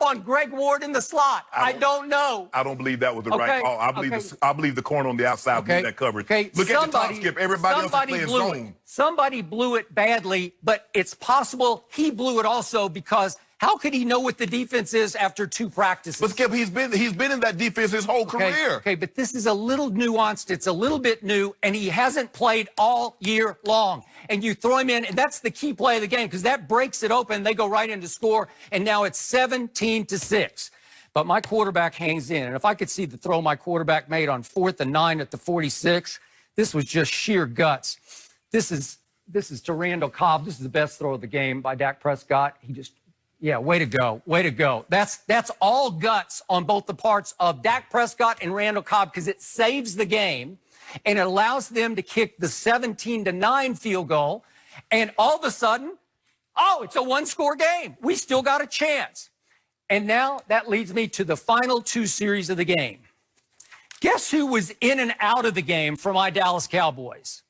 on Greg Ward in the slot. I don't know. I don't believe that was the right call. I believe the corner on the outside blew that coverage. Look at the top, Skip. Everybody else is playing zone. Somebody blew it badly, but it's possible he blew it also because how could he know what the defense is after 2 practices? But Skip, he's been in that defense his whole career. Okay, but this is a little nuanced. It's a little bit new, and he hasn't played all year long. And you throw him in, and that's the key play of the game because that breaks it open. They go right into score, and now it's 17-6. But my quarterback hangs in, and if I could see the throw my quarterback made on 4th and 9 at the 46, this was just sheer guts. This is to Randall Cobb. This is the best throw of the game by Dak Prescott. Yeah, way to go. Way to go. That's all guts on both the parts of Dak Prescott and Randall Cobb because it saves the game and it allows them to kick the 17-9 field goal. And all of a sudden, oh, it's a 1-score game. We still got a chance. And now that leads me to the final 2 series of the game. Guess who was in and out of the game for my Dallas Cowboys?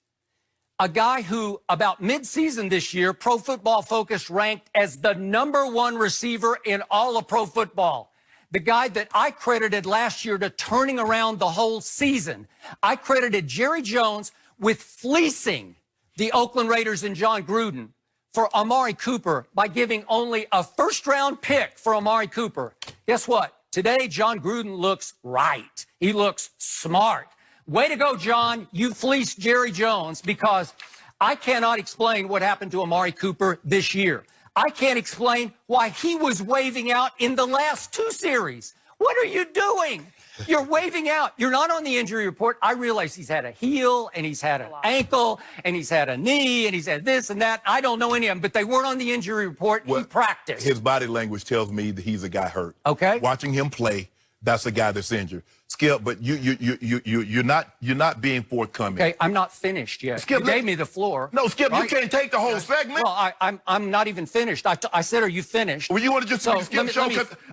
A guy who, about midseason this year, Pro Football Focus ranked as the #1 receiver in all of pro football. The guy that I credited last year to turning around the whole season. I credited Jerry Jones with fleecing the Oakland Raiders and John Gruden for Amari Cooper by giving only a 1st-round pick for Amari Cooper. Guess what? Today, John Gruden looks right. He looks smart. Way to go, John. You fleeced Jerry Jones because I cannot explain what happened to Amari Cooper this year. I can't explain why he was waving out in the last 2 series. What are you doing? You're waving out. You're not on the injury report. I realize he's had a heel and he's had an ankle and he's had a knee and he's had this and that. I don't know any of them, but they weren't on the injury report. Well, he practiced. His body language tells me that he's a guy hurt. Okay. Watching him play, that's a guy that's injured. Skip, but you're not being forthcoming. Okay, I'm not finished yet. Skip, you gave me the floor. No, Skip, right? You can't take the whole segment. Well, I'm not even finished. I said, are you finished? Well, you want to just skip the show?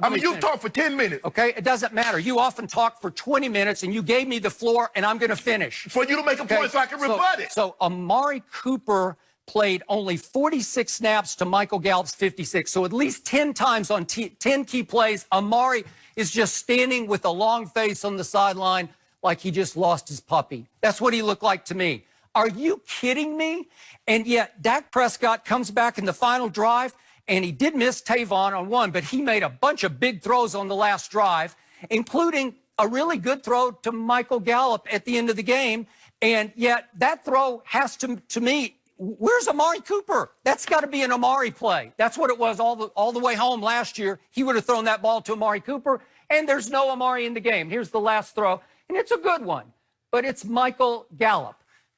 I mean, you talked for 10 minutes. Okay, it doesn't matter. You often talk for 20 minutes, and you gave me the floor, and I'm going to finish. For you to make a point so I can rebut it. So Amari Cooper played only 46 snaps to Michael Gallup's 56. So at least 10 times on 10 key plays, Amari is just standing with a long face on the sideline like he just lost his puppy. That's what he looked like to me. Are you kidding me? And yet Dak Prescott comes back in the final drive, and he did miss Tavon on 1, but he made a bunch of big throws on the last drive, including a really good throw to Michael Gallup at the end of the game. And yet that throw has to me, where's Amari Cooper? That's got to be an Amari play. That's what it was all the way home last year. He would have thrown that ball to Amari Cooper, and there's no Amari in the game. Here's the last throw, and it's a good one, but it's Michael Gallup.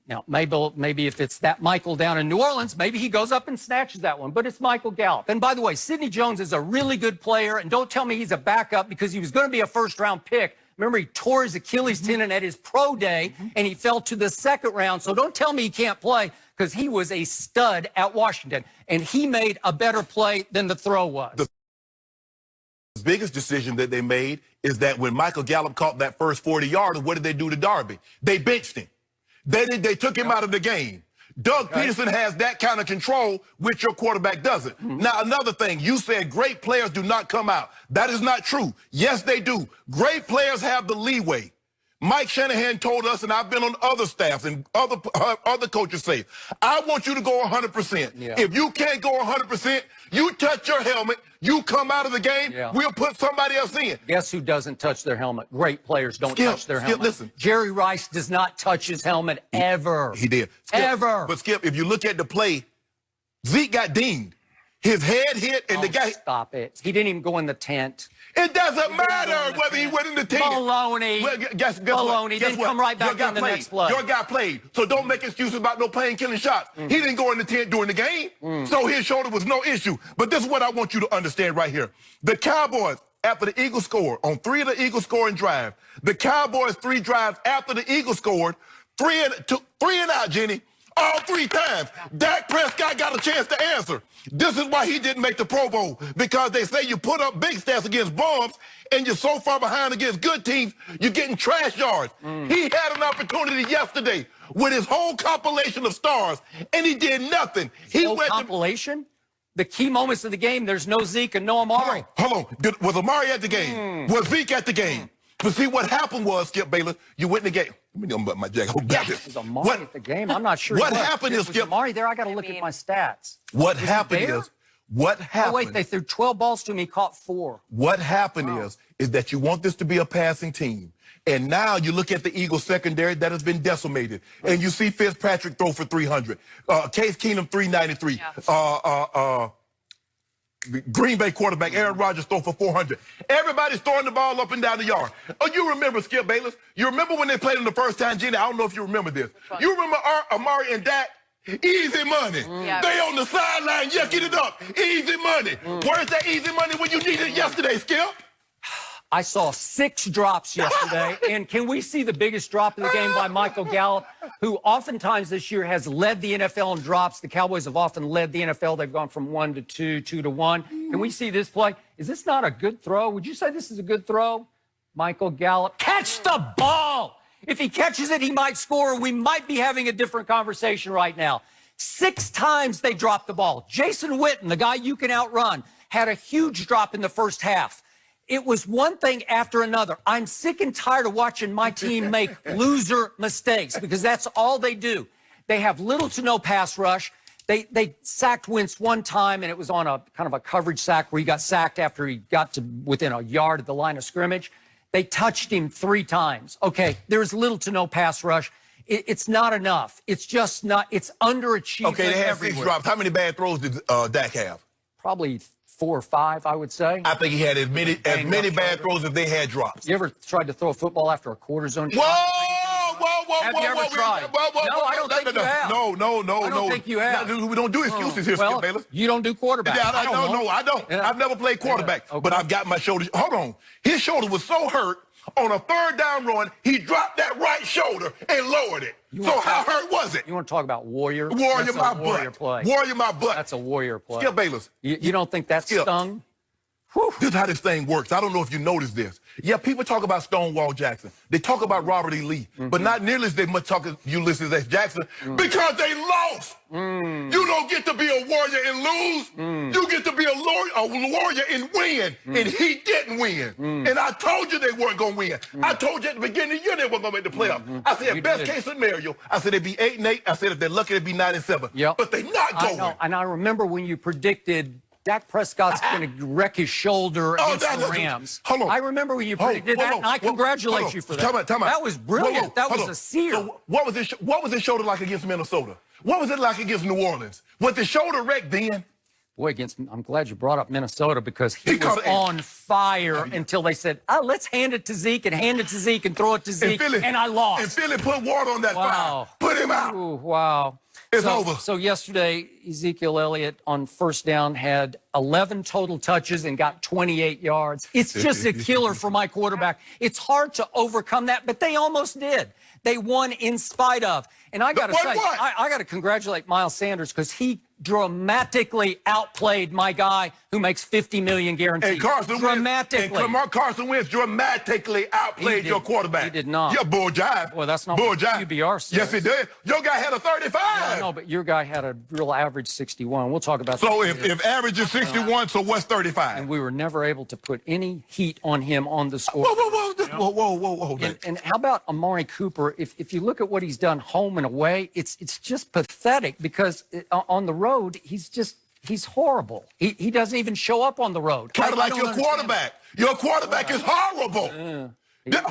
Now, maybe if it's that Michael down in New Orleans, maybe he goes up and snatches that one, but it's Michael Gallup. And by the way, Sidney Jones is a really good player, and don't tell me he's a backup because he was going to be a 1st-round pick. Remember, he tore his Achilles tendon at his pro day, and he fell to the 2nd round. So don't tell me he can't play because he was a stud at Washington, and he made a better play than the throw was. The biggest decision that they made is that when Michael Gallup caught that first 40-yarder, what did they do to Darby? They benched him. They took him out of the game. Doug Peterson has that kind of control, which your quarterback doesn't. Now, another thing, you said great players do not come out. That is not true. Yes, they do. Great players have the leeway. Mike Shanahan told us, and I've been on other staffs and other coaches say, I want you to go 100%. Yeah. If you can't go 100%, you touch your helmet, you come out of the game, we'll put somebody else in. Guess who doesn't touch their helmet? Great players don't touch their helmet. Listen. Jerry Rice does not touch his helmet ever. He did. Skip, ever. But, Skip, if you look at the play, Zeke got dinged. His head hit, and the guy... Stop it. He didn't even go in the tent. It doesn't matter whether he went in the tent. Baloney. Well, guess Baloney. Didn't come right back in the next play. Your guy played. So don't make excuses about no playing killing shots. He didn't go in the tent during the game. So his shoulder was no issue. But this is what I want you to understand right here. The Cowboys, after the Eagles scored, on 3 of the Eagles scoring drives, the Cowboys 3 drives after the Eagles scored, 3 and out, Jenny. All 3 times, Dak Prescott got a chance to answer. This is why he didn't make the Pro Bowl, because they say you put up big stats against bums and you're so far behind against good teams, you're getting trash yards. He had an opportunity yesterday with his whole compilation of stars, and he did nothing. He went compilation? the key moments of the game, there's no Zeke and no Amari. Hold on. Was Amari at the game? Was Zeke at the game? But see, what happened was, Skip Bayless, you went in the game. Let me unbutton my jacket. Was Amari at the game? I'm not sure. What happened is, Skip. Amari there? I got to look at my stats. What happened is, Oh, wait, they threw 12 balls to him. He caught 4. What happened is that you want this to be a passing team. And now you look at the Eagles secondary that has been decimated. And you see Fitzpatrick throw for 300. Case Keenum, 393. Yeah. Green Bay quarterback Aaron Rodgers throw for 400. Everybody's throwing the ball up and down the yard. Oh, you remember, Skip Bayless? You remember when they played him the first time, Jenny? I don't know if you remember this. You remember Amari and Dak? Easy money. Yeah. They on the sideline, yucking it up. Easy money. Where's that easy money when you needed it yesterday, Skip? I saw 6 drops yesterday, and can we see the biggest drop of the game by Michael Gallup, who oftentimes this year has led the NFL in drops. The Cowboys have often led the NFL. They've gone from 1 to 2, 2 to 1. Can we see this play? Is this not a good throw? Would you say this is a good throw? Michael Gallup, catch the ball. If he catches it, he might score. We might be having a different conversation right now. 6 times they dropped the ball. Jason Witten, the guy you can outrun, had a huge drop in the first half. It was one thing after another. I'm sick and tired of watching my team make loser mistakes because that's all they do. They have little to no pass rush. They sacked Wentz one time, and it was on a kind of a coverage sack where he got sacked after he got to within a yard of the line of scrimmage. They touched him 3 times. Okay, there's little to no pass rush. It's not enough. It's just not. It's underachievement. Okay, they had everywhere. 6 drops. How many bad throws did Dak have? Probably 4 or 5, I would say. I think he had as many bad throws as they had drops. You ever tried to throw a football after a quarter zone shot? Whoa. Have you ever tried? No, I don't think you have. No. I don't think you have. We don't do excuses here, Well, Skip Bayless. you don't do quarterback. Yeah, I don't. Yeah. I've never played quarterback, Yeah, okay. but I've got my shoulder. Hold on. His shoulder was so hurt on a 3rd down run, he dropped that right shoulder and lowered it. So how hurt was it? You want to talk about warrior? Warrior That's my a warrior butt. play. Warrior my butt. That's a warrior play. Skip Bayless. You don't think that Skip. stung? This is how this thing works. I don't know if you noticed this. Yeah, people talk about Stonewall Jackson. They talk about Robert E. Lee, but not nearly as they much talk as Ulysses S. Jackson because they lost. You don't get to be a warrior and lose. You get to be a warrior and win, and he didn't win. And I told you they weren't going to win. I told you at the beginning of the year they weren't going to make the playoffs. I said, best case scenario, I said they'd be 8-8. I said if they're lucky, they'd be 9-7. Yep. But they're not I going. know, and I remember when you predicted Dak Prescott's going to wreck his shoulder against the Rams. Hold on. I remember when you predicted that, and I congratulate you for that. Time out. That was brilliant. That was a seer. So what was his shoulder like against Minnesota? What was it like against New Orleans? Was the shoulder wrecked then? Boy, I'm glad you brought up Minnesota because he was on fire until they said, let's hand it to Zeke and throw it to Zeke, and I lost. And Philly put water on that fire. Put him out. Ooh, wow. It's over. So yesterday, Ezekiel Elliott on first down had 11 total touches and got 28 yards. It's just a killer for my quarterback. It's hard to overcome that, but they almost did. They won in spite of. And I got to say, I got to congratulate Miles Sanders because he dramatically outplayed my guy who makes $50 million guaranteed. And Carson Wentz dramatically outplayed your quarterback. He did not. Yeah, bull jive. Well, that's not bull what jive. QBR says. Yes, he did. Your guy had a 35. Yeah, no, but your guy had a real average 61. We'll talk about that. So if average is 61, so what's 35? And we were never able to put any heat on him on the score. Whoa. And how about Amari Cooper? If you look at what he's done home and away, it's just pathetic because on the road, he's horrible. He doesn't even show up on the road. Kind of like your quarterback. Your quarterback is horrible.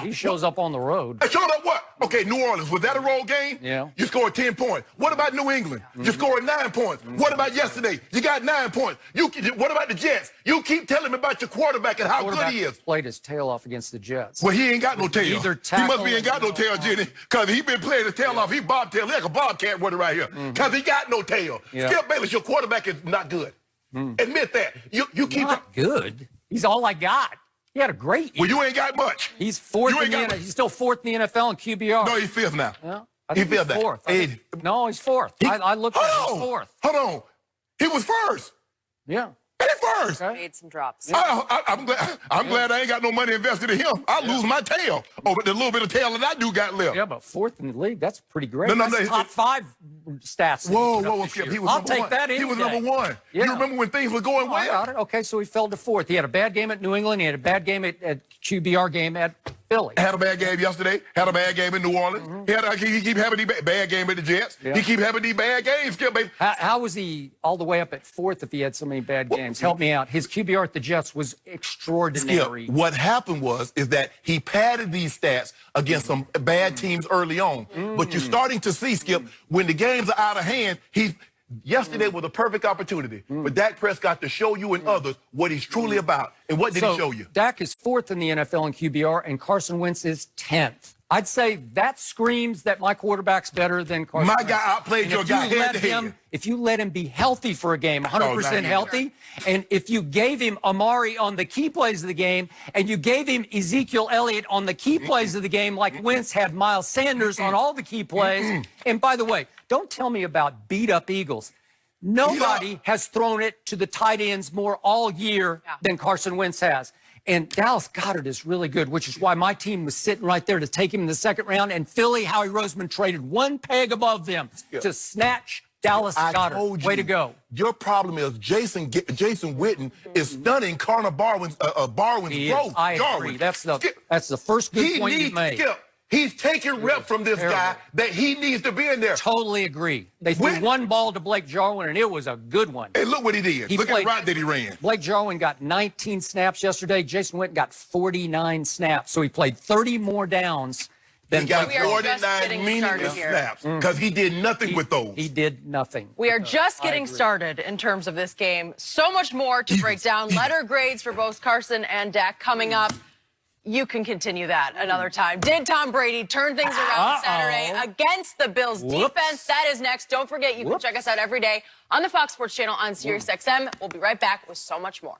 He shows up on the road. Showed up what? Okay, New Orleans. Was that a road game? Yeah. You scored 10 points. What about New England? You scored 9 points. What about yesterday? You got 9 points. What about the Jets? You keep telling me about your quarterback and how good he is. Played his tail off against the Jets. Well, he ain't got no tail. He must be ain't got no tail, Jenny, because he been playing his tail off. He bobtail like a bobcat running right here, because he got no tail. Yeah. Skip Bayless, your quarterback is not good. Admit that. You keep not good. He's all I got. He had a great year. Well, you ain't got much. He's fourth in the NFL. He's still fourth in the NFL in QBR. No, he's fifth now. Yeah, I think he's fourth. No, he's fourth. I looked at him. He's fourth. Hold on. He was first. Yeah. He first. Okay. Made some drops. I'm glad I ain't got no money invested in him. I lose my tail. Oh, but the little bit of tail that I do got left. Yeah, but fourth in the league, that's pretty great. No, That's top 5 stats. Whoa, Skip. He was I'll number take one. that any He was day. number one. Yeah. You remember when things were going I got well? it. Okay, so he fell to fourth. He had a bad game at New England. He had a bad game at QBR game at Philly. Had a bad game yesterday. Had a bad game in New Orleans. He keep having these bad game at the Jets. Yeah. He keep having these bad games, Skip, baby. How was he all the way up at fourth if he had so many bad games? Help me out. His QBR at the Jets was extraordinary. Skip, what happened is that he padded these stats against some bad teams early on. But you're starting to see, Skip, when the games are out of hand, yesterday was a perfect opportunity for Dak Prescott to show you and others what he's truly about. And what did he show you? Dak is fourth in the NFL in QBR, and Carson Wentz is 10th. I'd say that screams that my quarterback's better than Carson Wentz. My guy outplayed your guy head to head. If you let him be healthy for a game, 100% healthy, and if you gave him Amari on the key plays of the game, and you gave him Ezekiel Elliott on the key plays of the game, like Wentz had Miles Sanders on all the key plays. And by the way, don't tell me about beat-up Eagles. Nobody has thrown it to the tight ends more all year than Carson Wentz has. And Dallas Goedert is really good, which is why my team was sitting right there to take him in the second round. And Philly, Howie Roseman traded one peg above them to snatch Dallas Goedert. Way to go. Your problem is Jason Witten is stunning Connor Barwin's growth. I agree. That's the first good point you made. Skip. He's taking rep from this guy that he needs to be in there. Totally agree. They threw one ball to Blake Jarwin, and it was a good one. And look what he did. Look at the route that he ran. Blake Jarwin got 19 snaps yesterday. Jason Witten got 49 snaps. So he played 30 more downs than he got Blake Jarwin. 49 meaningless snaps because he did nothing with those. He did nothing. We are just getting started in terms of this game. So much more to break down. Letter grades for both Carson and Dak coming up. You can continue that another time. Did Tom Brady turn things around Saturday against the Bills defense? That is next. Don't forget, you can check us out every day on the Fox Sports channel on SiriusXM. We'll be right back with so much more.